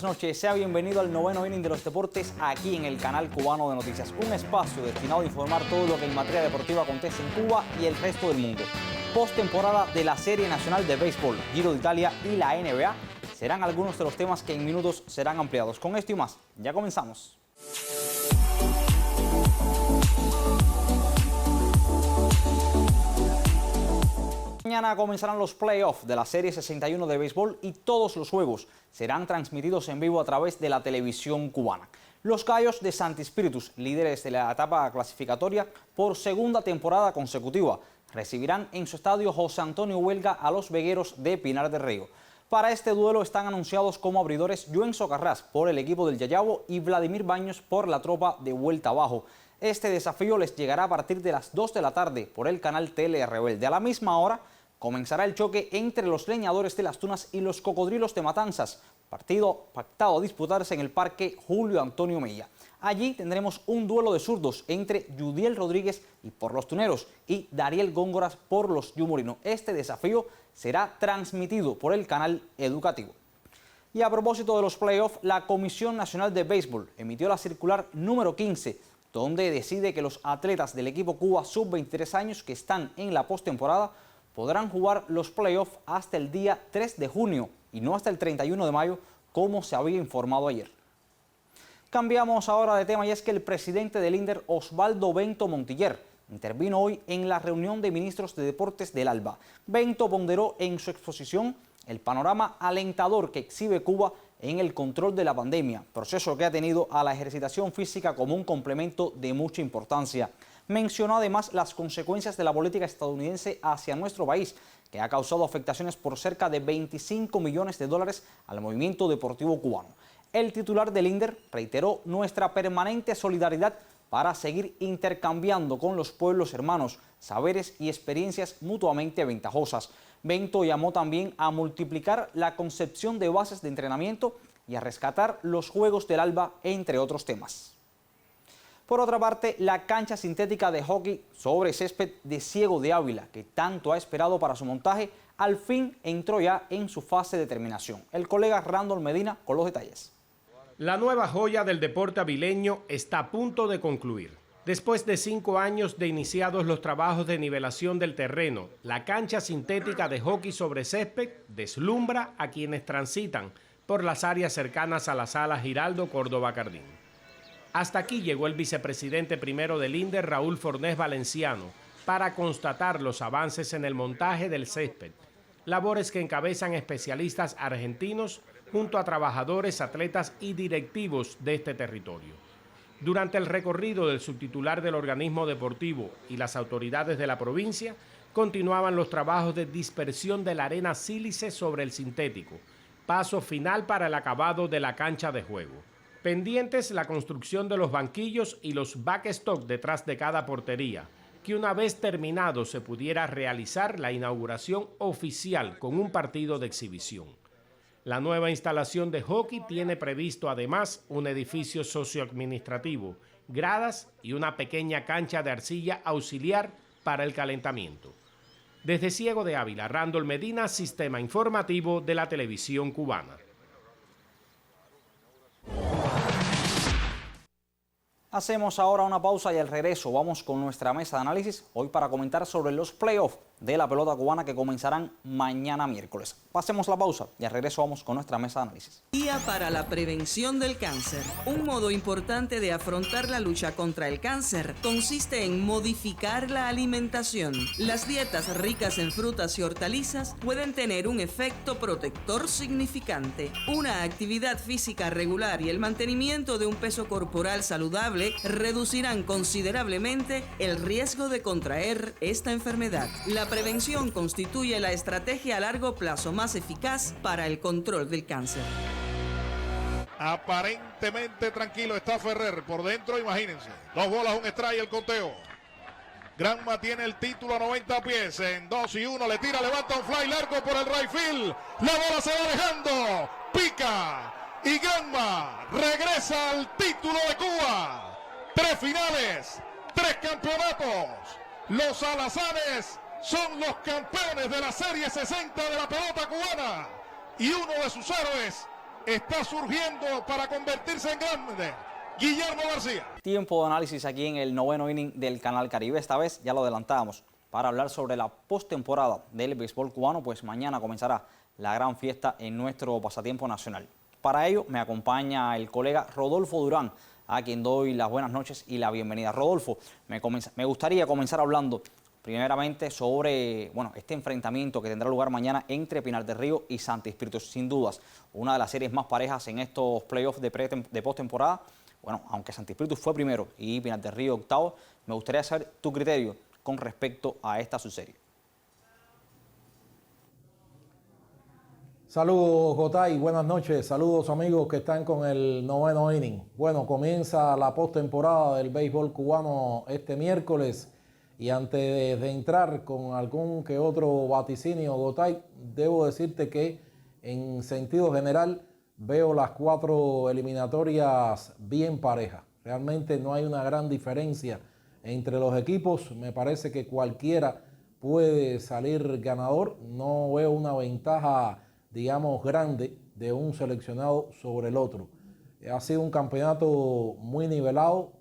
buenas noches. Sea bienvenido al noveno inning de los deportes aquí en el canal cubano de noticias. Un espacio destinado a informar todo lo que en materia deportiva acontece en Cuba y el resto del mundo. Postemporada de la Serie Nacional de Béisbol, Giro de Italia y la NBA serán algunos de los temas que en minutos serán ampliados. Con esto y más, ya comenzamos. Mañana comenzarán los playoffs de la Serie 61 de béisbol y todos los juegos serán transmitidos en vivo a través de la televisión cubana. Los Gallos de Santi Spíritus, líderes de la etapa clasificatoria por segunda temporada consecutiva, recibirán en su estadio José Antonio Huelga a los Vegueros de Pinar del Río. Para este duelo están anunciados como abridores Joen Socarrás por el equipo del Yayabo y Vladimir Baños por la tropa de Vuelta Abajo. Este desafío les llegará a partir de las 2 de la tarde por el canal Tele Rebelde. A la misma hora comenzará el choque entre los Leñadores de Las Tunas y los Cocodrilos de Matanzas, partido pactado a disputarse en el Parque Julio Antonio Mella. Allí tendremos un duelo de zurdos entre Yudiel Rodríguez y por los Tuneros y Dariel Góngoras por los Yumorino. Este desafío será transmitido por el canal educativo. Y a propósito de los playoffs, la Comisión Nacional de Béisbol emitió la circular número 15, donde decide que los atletas del equipo Cuba sub-23 años que están en la postemporada podrán jugar los playoffs hasta el día 3 de junio y no hasta el 31 de mayo, como se había informado ayer. Cambiamos ahora de tema y es que el presidente del INDER, Osvaldo Bento Montiller, intervino hoy en la reunión de ministros de deportes del ALBA. Bento ponderó en su exposición el panorama alentador que exhibe Cuba en el control de la pandemia, proceso que ha tenido a la ejercitación física como un complemento de mucha importancia. Mencionó además las consecuencias de la política estadounidense hacia nuestro país, que ha causado afectaciones por cerca de 25 millones de dólares al movimiento deportivo cubano. El titular del INDER reiteró nuestra permanente solidaridad para seguir intercambiando con los pueblos hermanos saberes y experiencias mutuamente ventajosas. Bento llamó también a multiplicar la concepción de bases de entrenamiento y a rescatar los Juegos del ALBA, entre otros temas. Por otra parte, la cancha sintética de hockey sobre césped de Ciego de Ávila, que tanto ha esperado para su montaje, al fin entró ya en su fase de terminación. El colega Randall Medina con los detalles. La nueva joya del deporte avileño está a punto de concluir. Después de 5 años de iniciados los trabajos de nivelación del terreno, la cancha sintética de hockey sobre césped deslumbra a quienes transitan por las áreas cercanas a la sala Giraldo Córdoba Cardín. Hasta aquí llegó el vicepresidente primero del INDER, Raúl Fornés Valenciano, para constatar los avances en el montaje del césped, labores que encabezan especialistas argentinos junto a trabajadores, atletas y directivos de este territorio. Durante el recorrido del subtitular del organismo deportivo y las autoridades de la provincia, continuaban los trabajos de dispersión de la arena sílice sobre el sintético, paso final para el acabado de la cancha de juego. Pendientes la construcción de los banquillos y los backstop detrás de cada portería, que una vez terminado se pudiera realizar la inauguración oficial con un partido de exhibición. La nueva instalación de hockey tiene previsto además un edificio socioadministrativo, gradas y una pequeña cancha de arcilla auxiliar para el calentamiento. Desde Ciego de Ávila, Randall Medina, Sistema Informativo de la Televisión Cubana. Hacemos ahora una pausa y al regreso vamos con nuestra mesa de análisis, hoy para comentar sobre los playoffs de la pelota cubana que comenzarán mañana miércoles. Pasemos la pausa y al regreso vamos con nuestra mesa de análisis. Día para la prevención del cáncer. Un modo importante de afrontar la lucha contra el cáncer consiste en modificar la alimentación. Las dietas ricas en frutas y hortalizas pueden tener un efecto protector significante. Una actividad física regular y el mantenimiento de un peso corporal saludable reducirán considerablemente el riesgo de contraer esta enfermedad. La prevención constituye la estrategia a largo plazo más eficaz para el control del cáncer. Aparentemente tranquilo está Ferrer por dentro, imagínense. 2 bolas, un strike, el conteo. Granma tiene el título a 90 pies. En 2-1 le tira, levanta un fly largo por el right field. La bola se va alejando. Pica. Y Granma regresa al título de Cuba. 3 finales, 3 campeonatos. Los alazanes son los campeones de la Serie 60 de la pelota cubana. Y uno de sus héroes está surgiendo para convertirse en grande. Guillermo García. Tiempo de análisis aquí en el noveno inning del Canal Caribe. Esta vez ya lo adelantábamos para hablar sobre la postemporada del béisbol cubano, pues mañana comenzará la gran fiesta en nuestro pasatiempo nacional. Para ello me acompaña el colega Rodolfo Durán, a quien doy las buenas noches y la bienvenida. Rodolfo, me gustaría comenzar hablando primeramente sobre este enfrentamiento que tendrá lugar mañana entre Pinar del Río y Santi Espíritu. Sin dudas, una de las series más parejas en estos playoffs de postemporada. Bueno, aunque Santi Espíritu fue primero y Pinar del Río octavo, me gustaría saber tu criterio con respecto a esta subserie. Saludos, Gotay, buenas noches. Saludos, amigos que están con el noveno inning. Bueno, comienza la postemporada del béisbol cubano este miércoles. Y antes de entrar con algún que otro vaticinio, Gotay, debo decirte que en sentido general veo las 4 eliminatorias bien parejas. Realmente no hay una gran diferencia entre los equipos. Me parece que cualquiera puede salir ganador. No veo una ventaja, digamos, grande de un seleccionado sobre el otro. Ha sido un campeonato muy nivelado,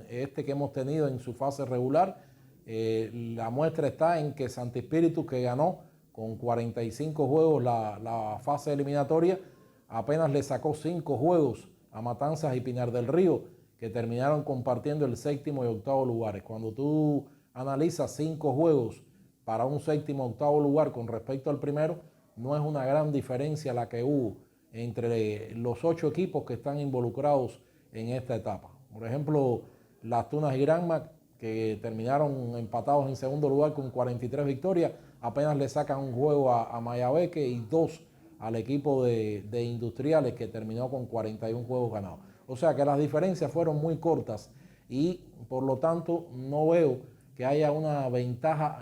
este que hemos tenido en su fase regular. La muestra está en que Santi Espíritu, que ganó con 45 juegos la fase eliminatoria, apenas le sacó 5 juegos a Matanzas y Pinar del Río, que terminaron compartiendo el séptimo y octavo lugares. Cuando tú analizas 5 juegos para un séptimo o octavo lugar con respecto al primero, no es una gran diferencia la que hubo entre los 8 equipos que están involucrados en esta etapa. Por ejemplo, las Tunas y Granma, que terminaron empatados en segundo lugar con 43 victorias, apenas le sacan un juego a Mayabeque y 2 al equipo de Industriales, que terminó con 41 juegos ganados. O sea que las diferencias fueron muy cortas y por lo tanto no veo que haya una ventaja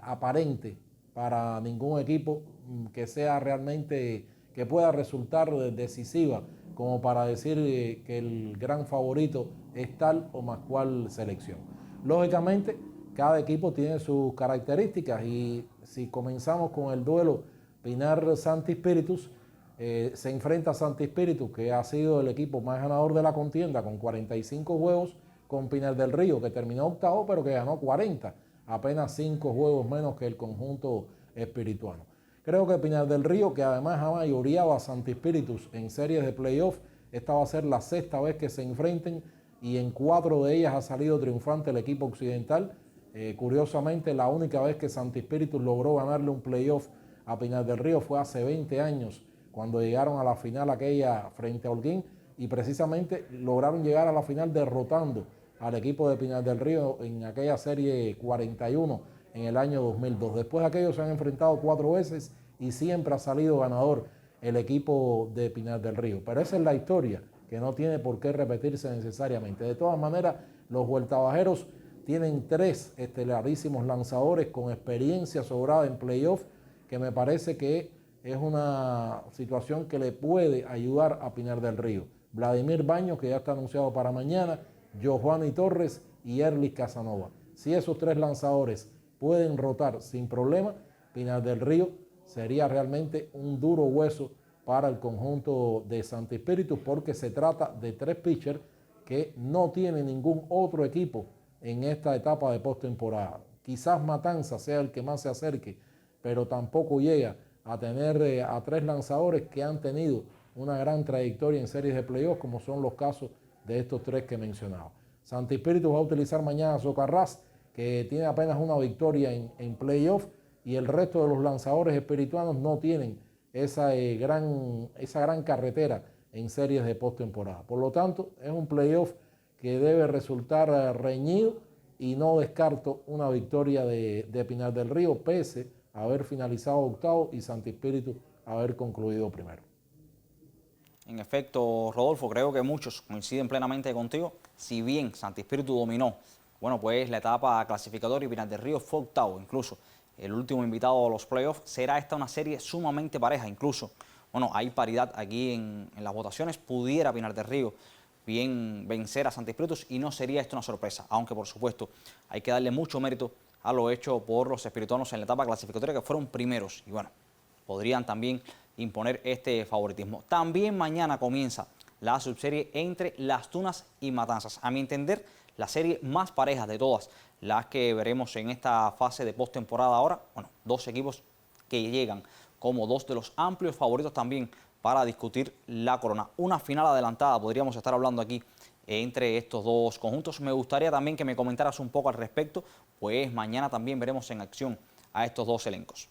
aparente para ningún equipo que sea realmente, que pueda resultar decisiva como para decir que el gran favorito es tal o más cual selección. Lógicamente, cada equipo tiene sus características y si comenzamos con el duelo Pinar-Santi Espíritus, se enfrenta a Santi Espíritu, que ha sido el equipo más ganador de la contienda con 45 juegos, con Pinar del Río, que terminó octavo, pero que ganó 40, apenas 5 juegos menos que el conjunto espirituano. Creo que Pinar del Río, que además ha mayoreado a Santi Espíritus en series de playoff, esta va a ser la 6ª vez que se enfrenten y en 4 de ellas ha salido triunfante el equipo occidental. Curiosamente, la única vez que Santi Espíritus logró ganarle un playoff a Pinar del Río fue hace 20 años, cuando llegaron a la final aquella frente a Holguín, y precisamente lograron llegar a la final derrotando al equipo de Pinar del Río en aquella serie 41 en el año 2002. Después de aquello se han enfrentado 4 veces y siempre ha salido ganador el equipo de Pinar del Río. Pero esa es la historia, que no tiene por qué repetirse necesariamente. De todas maneras, los vueltabajeros tienen 3 estelarísimos lanzadores con experiencia sobrada en playoff, que me parece que es una situación que le puede ayudar a Pinar del Río. Vladimir Baños, que ya está anunciado para mañana, Giovanni Torres y Erlis Casanova. Si esos 3 lanzadores pueden rotar sin problema, Pinar del Río sería realmente un duro hueso para el conjunto de Santi Espíritu, porque se trata de 3 pitchers que no tiene ningún otro equipo en esta etapa de postemporada. Quizás Matanza sea el que más se acerque, pero tampoco llega a tener a 3 lanzadores que han tenido una gran trayectoria en series de playoffs, como son los casos de estos 3 que mencionaba. Santi Espíritu va a utilizar mañana a Socarrás, que tiene apenas una victoria en playoff, y el resto de los lanzadores espirituanos no tienen esa gran carretera en series de postemporada. Por lo tanto, es un playoff que debe resultar reñido y no descarto una victoria de Pinar del Río, pese a haber finalizado octavo y Santi Espíritu haber concluido primero. En efecto, Rodolfo, creo que muchos coinciden plenamente contigo. Si bien Santi Espíritu dominó, pues la etapa clasificatoria y Pinar del Río fue octavo, incluso el último invitado a los playoffs, será esta una serie sumamente pareja. Incluso, hay paridad aquí en las votaciones. Pudiera Pinar del Río bien vencer a Santi Espíritu y no sería esto una sorpresa, aunque por supuesto hay que darle mucho mérito a lo hecho por los espirituanos en la etapa clasificatoria, que fueron primeros y podrían también imponer este favoritismo. También mañana comienza la subserie entre Las Tunas y Matanzas. A mi entender, la serie más pareja de todas las que veremos en esta fase de postemporada ahora. Bueno, dos equipos que llegan como dos de los amplios favoritos también para discutir la corona. Una final adelantada, podríamos estar hablando aquí entre estos dos conjuntos. Me gustaría también que me comentaras un poco al respecto, pues mañana también veremos en acción a estos dos elencos.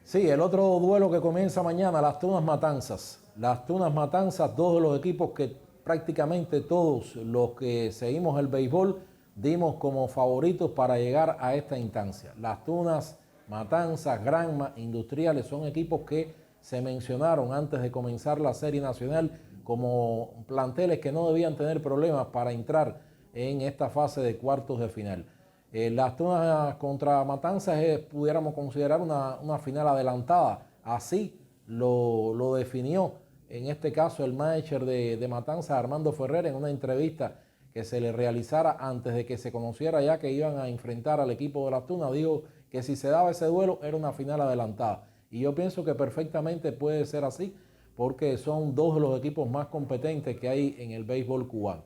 Sí, el otro duelo que comienza mañana, Las Tunas Matanzas. Las Tunas Matanzas, dos de los equipos que prácticamente todos los que seguimos el béisbol dimos como favoritos para llegar a esta instancia. Las Tunas, Matanzas, Granma, Industriales son equipos que se mencionaron antes de comenzar la Serie Nacional como planteles que no debían tener problemas para entrar en esta fase de cuartos de final. Las Tunas contra Matanzas pudiéramos considerar una final adelantada. Así lo definió en este caso el manager de Matanzas, Armando Ferrer, en una entrevista que se le realizara antes de que se conociera ya que iban a enfrentar al equipo de Las Tunas. Dijo que si se daba ese duelo era una final adelantada. Y yo pienso que perfectamente puede ser así, porque son dos de los equipos más competentes que hay en el béisbol cubano.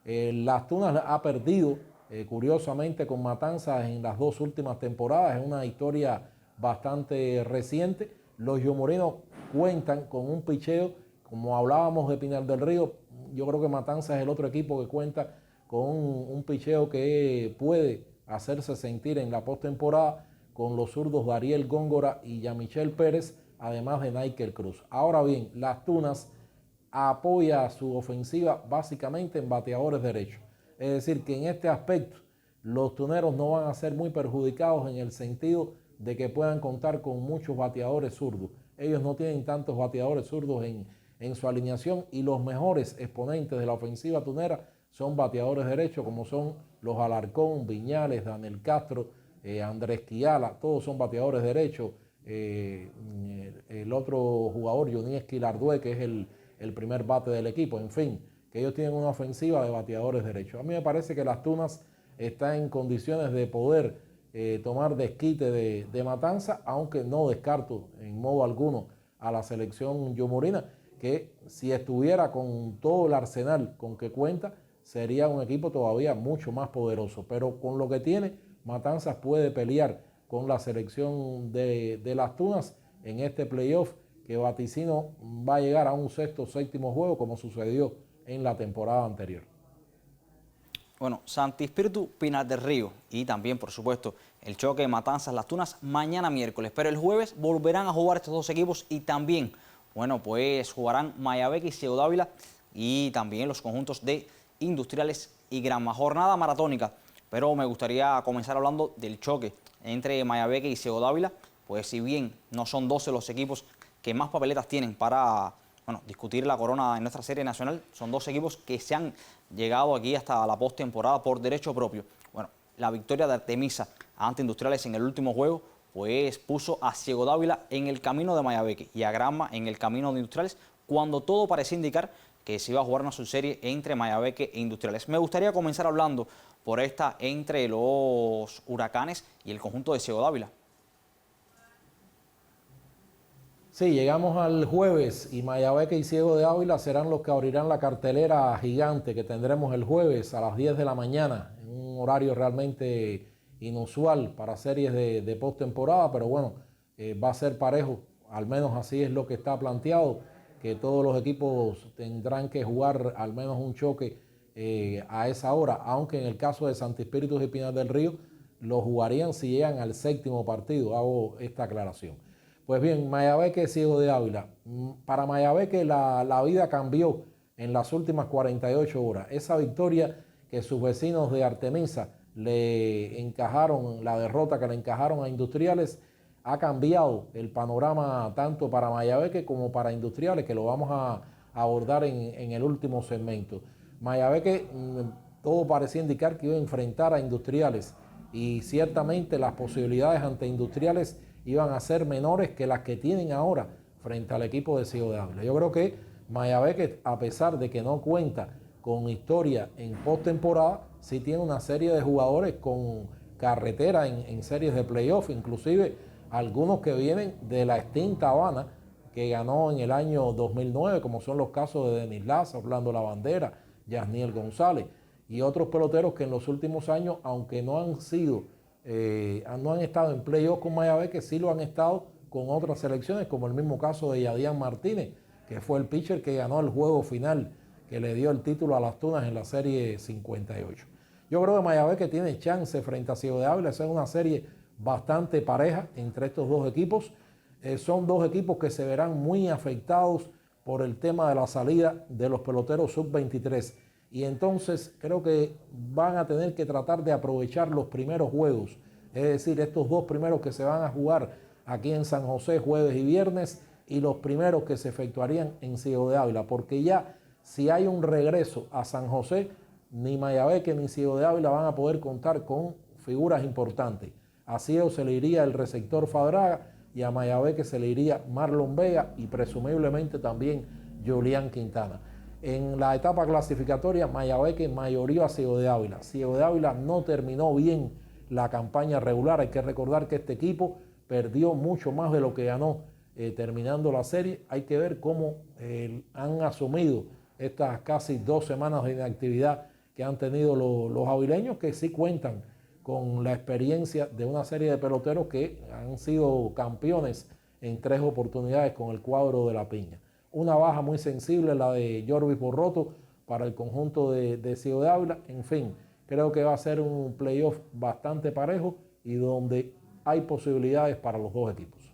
Las Tunas ha perdido, curiosamente, con Matanzas en las dos últimas temporadas. Es una historia bastante reciente. Los yomorinos cuentan con un picheo, como hablábamos de Pinar del Río. Yo creo que Matanzas es el otro equipo que cuenta con un picheo que puede hacerse sentir en la postemporada, con los zurdos Dariel Góngora y Yamichel Pérez, además de Naikel Cruz. Ahora bien, Las Tunas apoya su ofensiva básicamente en bateadores derechos. Es decir, que en este aspecto los tuneros no van a ser muy perjudicados en el sentido de que puedan contar con muchos bateadores zurdos. Ellos no tienen tantos bateadores zurdos en su alineación, y los mejores exponentes de la ofensiva tunera son bateadores derechos, como son los Alarcón, Viñales, Daniel Castro, Andrés Quiala, todos son bateadores derechos. El otro jugador, Yonieski Lardue, que es el primer bate del equipo. En fin, que ellos tienen una ofensiva de bateadores derechos. A mí me parece que Las Tunas está en condiciones de poder tomar desquite de Matanza, aunque no descarto en modo alguno a la selección yomorina, que si estuviera con todo el arsenal con que cuenta, sería un equipo todavía mucho más poderoso. Pero con lo que tiene, Matanzas puede pelear con la selección de Las Tunas en este playoff, que vaticino va a llegar a un sexto o séptimo juego, como sucedió en la temporada anterior. Bueno, Santi Espíritu, Pinar del Río, y también, por supuesto, el choque de Matanzas-Las Tunas mañana miércoles. Pero el jueves volverán a jugar estos dos equipos, y también, bueno, pues jugarán Mayabeque y Ciego Dávila, y también los conjuntos de Industriales y Granma. Jornada maratónica, pero me gustaría comenzar hablando del choque entre Mayabeque y Ciego Dávila. Pues si bien no son 12 los equipos que más papeletas tienen para discutir la corona en nuestra serie nacional, son dos equipos que se han llegado aquí hasta la postemporada por derecho propio. Bueno, la victoria de Artemisa ante Industriales en el último juego pues puso a Ciego Dávila en el camino de Mayabeque y a Granma en el camino de Industriales, cuando todo parecía indicar que se iba a jugar una subserie entre Mayabeque e Industriales. Me gustaría comenzar hablando por esta entre los Huracanes y el conjunto de Ciego Dávila. Sí, llegamos al jueves y Mayabeque y Ciego de Ávila serán los que abrirán la cartelera gigante que tendremos el jueves a las 10 de la mañana, en un horario realmente inusual para series de postemporada, pero bueno, va a ser parejo, al menos así es lo que está planteado, que todos los equipos tendrán que jugar al menos un choque a esa hora, aunque en el caso de Santi Espíritus y Pinar del Río lo jugarían si llegan al séptimo partido. Hago esta aclaración. Pues bien, Mayabeque, Ciego de Ávila. Para Mayabeque la vida cambió en las últimas 48 horas. Esa victoria que sus vecinos de Artemisa le encajaron, la derrota que le encajaron a Industriales, ha cambiado el panorama tanto para Mayabeque como para Industriales, que lo vamos a abordar en el último segmento. Mayabeque, todo parecía indicar que iba a enfrentar a Industriales, y ciertamente las posibilidades ante Industriales iban a ser menores que las que tienen ahora frente al equipo de Ciego de Ávila. Yo creo que Mayabeque, a pesar de que no cuenta con historia en postemporada, sí tiene una serie de jugadores con carretera en series de playoff. Inclusive algunos que vienen de la extinta Habana, que ganó en el año 2009, como son los casos de Denis Laza, Orlando Lavandera, Yasniel González, y otros peloteros que en los últimos años, aunque no han estado en playoff con Mayagüez, que sí lo han estado con otras selecciones, como el mismo caso de Yadian Martínez, que fue el pitcher que ganó el juego final, que le dio el título a las Tunas en la serie 58. Yo creo que Mayagüez que tiene chance frente a Ciego de Ávila, esa es una serie bastante pareja entre estos dos equipos. Son dos equipos que se verán muy afectados por el tema de la salida de los peloteros sub-23. Y entonces creo que van a tener que tratar de aprovechar los primeros juegos, es decir, estos dos primeros que se van a jugar aquí en San José jueves y viernes, y los primeros que se efectuarían en Ciego de Ávila, porque ya si hay un regreso a San José, ni Mayagüez ni Ciego de Ávila van a poder contar con figuras importantes. A Ciego se le iría el receptor Fadraga y a Mayagüez se le iría Marlon Vega y presumiblemente también Julián Quintana. En la etapa clasificatoria, Mayagüez mayoría a Ciego de Ávila. Ciego de Ávila no terminó bien la campaña regular. Hay que recordar que este equipo perdió mucho más de lo que ganó terminando la serie. Hay que ver cómo han asumido estas casi 2 semanas de inactividad que han tenido los avileños, que sí cuentan con la experiencia de una serie de peloteros que han sido campeones en 3 oportunidades con el cuadro de la Piña. Una baja muy sensible, la de Jorvis Borroto, para el conjunto de Ciego de Ávila. En fin, creo que va a ser un playoff bastante parejo y donde hay posibilidades para los dos equipos.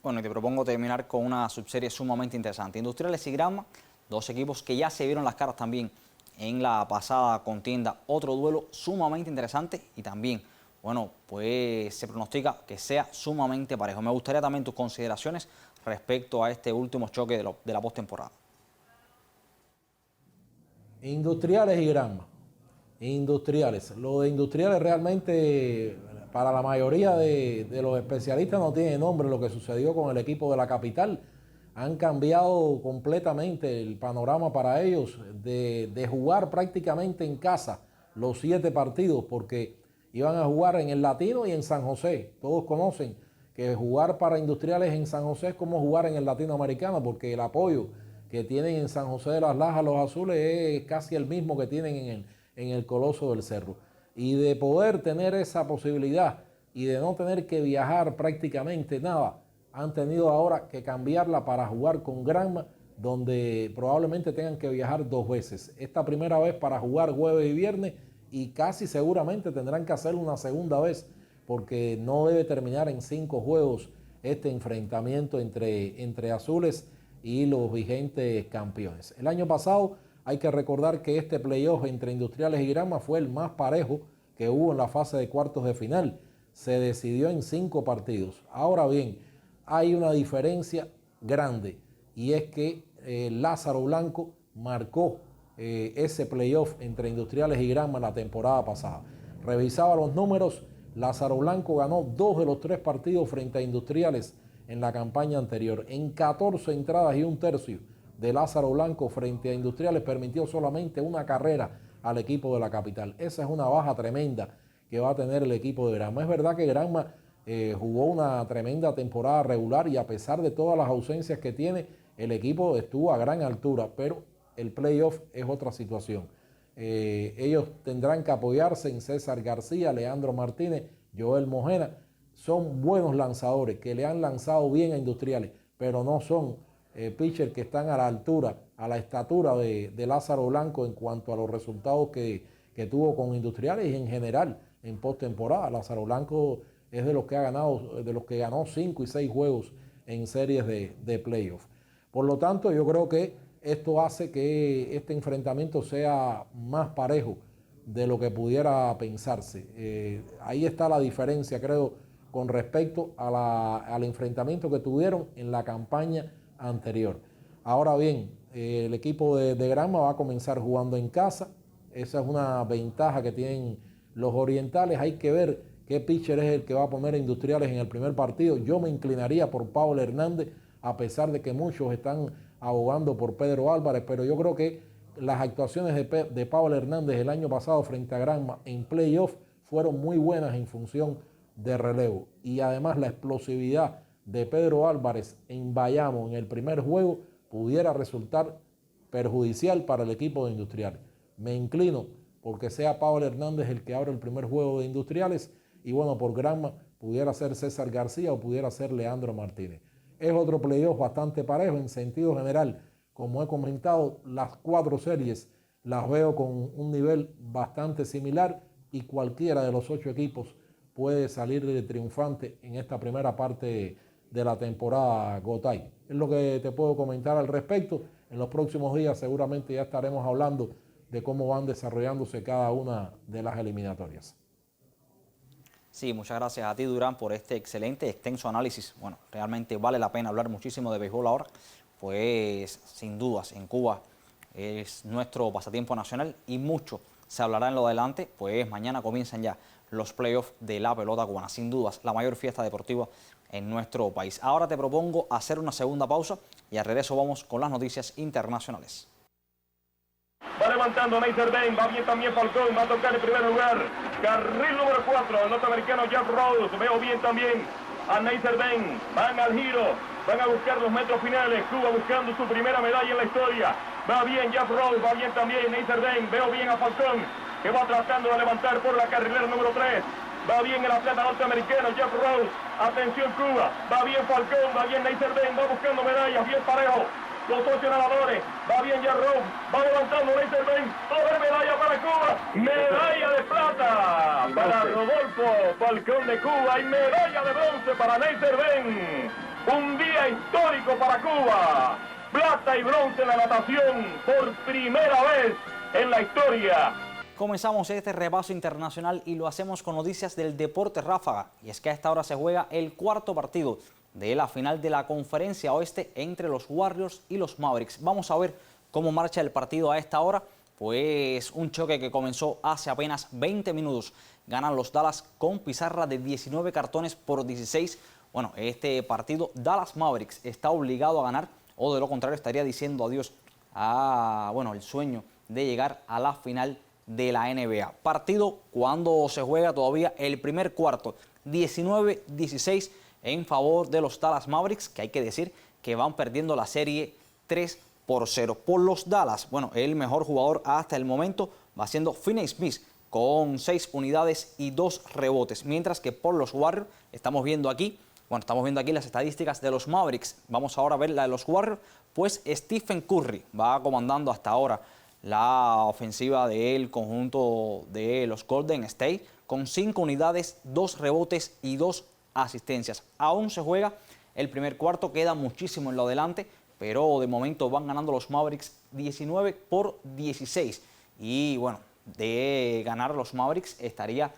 Bueno, y te propongo terminar con una subserie sumamente interesante. Industriales y Granma, dos equipos que ya se vieron las caras también en la pasada contienda. Otro duelo sumamente interesante y también, bueno, pues se pronostica que sea sumamente parejo. Me gustaría también tus consideraciones respecto a este último choque de la postemporada. Industriales y Granma. Industriales. Lo de Industriales realmente, para la mayoría de los especialistas, no tiene nombre lo que sucedió con el equipo de la capital. Han cambiado completamente el panorama para ellos de jugar prácticamente en casa los 7 partidos, porque iban a jugar en el Latino y en San José. Todos conocen que jugar para Industriales en San José es como jugar en el Latinoamericano, porque el apoyo que tienen en San José de las Lajas los azules es casi el mismo que tienen en el Coloso del Cerro. Y de poder tener esa posibilidad y de no tener que viajar prácticamente nada, han tenido ahora que cambiarla para jugar con Granma, donde probablemente tengan que viajar 2 veces. Esta primera vez para jugar jueves y viernes, y casi seguramente tendrán que hacerlo una segunda vez, porque no debe terminar en 5 juegos este enfrentamiento entre azules y los vigentes campeones. El año pasado hay que recordar que este playoff entre Industriales y Granma fue el más parejo que hubo en la fase de cuartos de final. Se decidió en 5 partidos. Ahora bien, hay una diferencia grande, y es que Lázaro Blanco marcó ese playoff entre Industriales y Granma la temporada pasada. Revisaba los números, Lázaro Blanco ganó 2 de los 3 partidos frente a Industriales en la campaña anterior. En 14 entradas y 1/3 de Lázaro Blanco frente a Industriales permitió solamente una carrera al equipo de la capital. Esa es una baja tremenda que va a tener el equipo de Granma. Es verdad que Granma jugó una tremenda temporada regular, y a pesar de todas las ausencias que tiene, el equipo estuvo a gran altura, pero el playoff es otra situación. Ellos tendrán que apoyarse en César García, Leandro Martínez, Joel Mojena. Son buenos lanzadores que le han lanzado bien a Industriales, pero no son pitchers que están a la altura, a la estatura de Lázaro Blanco en cuanto a los resultados que tuvo con Industriales y en general en postemporada. Lázaro Blanco es de los que ha ganado, de los que ganó 5 y 6 juegos en series de playoff. Por lo tanto, yo creo que esto hace que este enfrentamiento sea más parejo de lo que pudiera pensarse. Ahí está la diferencia, creo, con respecto al enfrentamiento que tuvieron en la campaña anterior. Ahora bien, el equipo de Granma va a comenzar jugando en casa. Esa es una ventaja que tienen los orientales. Hay que ver qué pitcher es el que va a poner a Industriales en el primer partido. Yo me inclinaría por Pablo Hernández, a pesar de que muchos están abogando por Pedro Álvarez, pero yo creo que las actuaciones de Pablo Hernández el año pasado frente a Granma en playoff fueron muy buenas en función de relevo. Y además la explosividad de Pedro Álvarez en Bayamo en el primer juego pudiera resultar perjudicial para el equipo de Industriales. Me inclino porque sea Pablo Hernández el que abre el primer juego de Industriales y bueno, por Granma pudiera ser César García o pudiera ser Leandro Martínez. Es otro playoff bastante parejo en sentido general. Como he comentado, las 4 series las veo con un nivel bastante similar y cualquiera de los 8 equipos puede salir de triunfante en esta primera parte de la temporada Gotay. Es lo que te puedo comentar al respecto. En los próximos días seguramente ya estaremos hablando de cómo van desarrollándose cada una de las eliminatorias. Sí, muchas gracias a ti, Durán, por este excelente, extenso análisis. Bueno, realmente vale la pena hablar muchísimo de béisbol ahora, pues sin dudas en Cuba es nuestro pasatiempo nacional y mucho se hablará en lo adelante, pues mañana comienzan ya los playoffs de la pelota cubana. Sin dudas, la mayor fiesta deportiva en nuestro país. Ahora te propongo hacer una segunda pausa y al regreso vamos con las noticias internacionales. Va levantando Neisser Bain, va bien también Falcón, va a tocar en primer lugar. Carril número 4, el norteamericano Jeff Rose, veo bien también a Neisser Bain. Van al giro, van a buscar los metros finales. Cuba buscando su primera medalla en la historia. Va bien Jeff Rose, va bien también Neisser Bain, veo bien a Falcón, que va tratando de levantar por la carrilera número 3. Va bien el atleta norteamericano Jeff Rose. Atención Cuba, va bien Falcón, va bien Neisser Bain, va buscando medallas, bien parejo. Los 8 nadadores, va bien Jeff Rose, va levantando Neisser Bain, doble medalla para Cuba, medalla de plata para Rodolfo Falcón de Cuba y medalla de bronce para Neisser Bain. Un día histórico para Cuba, plata y bronce en la natación por primera vez en la historia. Comenzamos este repaso internacional y lo hacemos con noticias del deporte ráfaga. Y es que a esta hora se juega el cuarto partido de la final de la Conferencia Oeste entre los Warriors y los Mavericks. Vamos a ver cómo marcha el partido a esta hora. Pues un choque que comenzó hace apenas 20 minutos. Ganan los Dallas con pizarra de 19 cartones por 16. Bueno, este partido Dallas Mavericks está obligado a ganar o de lo contrario estaría diciendo adiós a el sueño de llegar a la final de la NBA. Partido cuando se juega todavía el primer cuarto, 19-16 en favor de los Dallas Mavericks, que hay que decir que van perdiendo la serie 3-0. Por los Dallas, el mejor jugador hasta el momento va siendo Finney Smith con 6 unidades y 2 rebotes, mientras que por los Warriors estamos viendo aquí las estadísticas de los Mavericks. Vamos ahora a ver la de los Warriors, pues Stephen Curry va comandando hasta ahora la ofensiva del conjunto de los Golden State con 5 unidades, 2 rebotes y 2 asistencias. Aún se juega el primer cuarto, queda muchísimo en lo adelante, pero de momento van ganando los Mavericks 19-16. Y de ganar los Mavericks estaría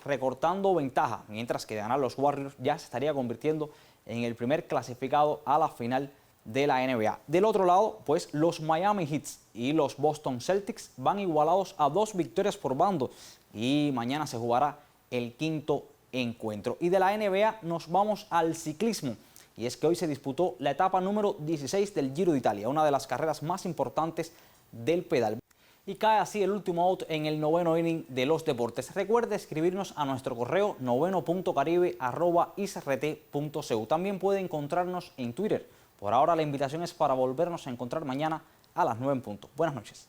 recortando ventaja, mientras que de ganar los Warriors ya se estaría convirtiendo en el primer clasificado a la final de la NBA. Del otro lado, los Miami Heat y los Boston Celtics van igualados a 2 victorias por bando y mañana se jugará el quinto encuentro. Y de la NBA nos vamos al ciclismo, y es que hoy se disputó la etapa número 16 del Giro de Italia, una de las carreras más importantes del pedal. Y cae así el último out en el noveno inning de los deportes. Recuerde escribirnos a nuestro correo noveno.caribe@isrt.cu. También puede encontrarnos en Twitter. Por ahora la invitación es para volvernos a encontrar mañana a las 9 en punto. Buenas noches.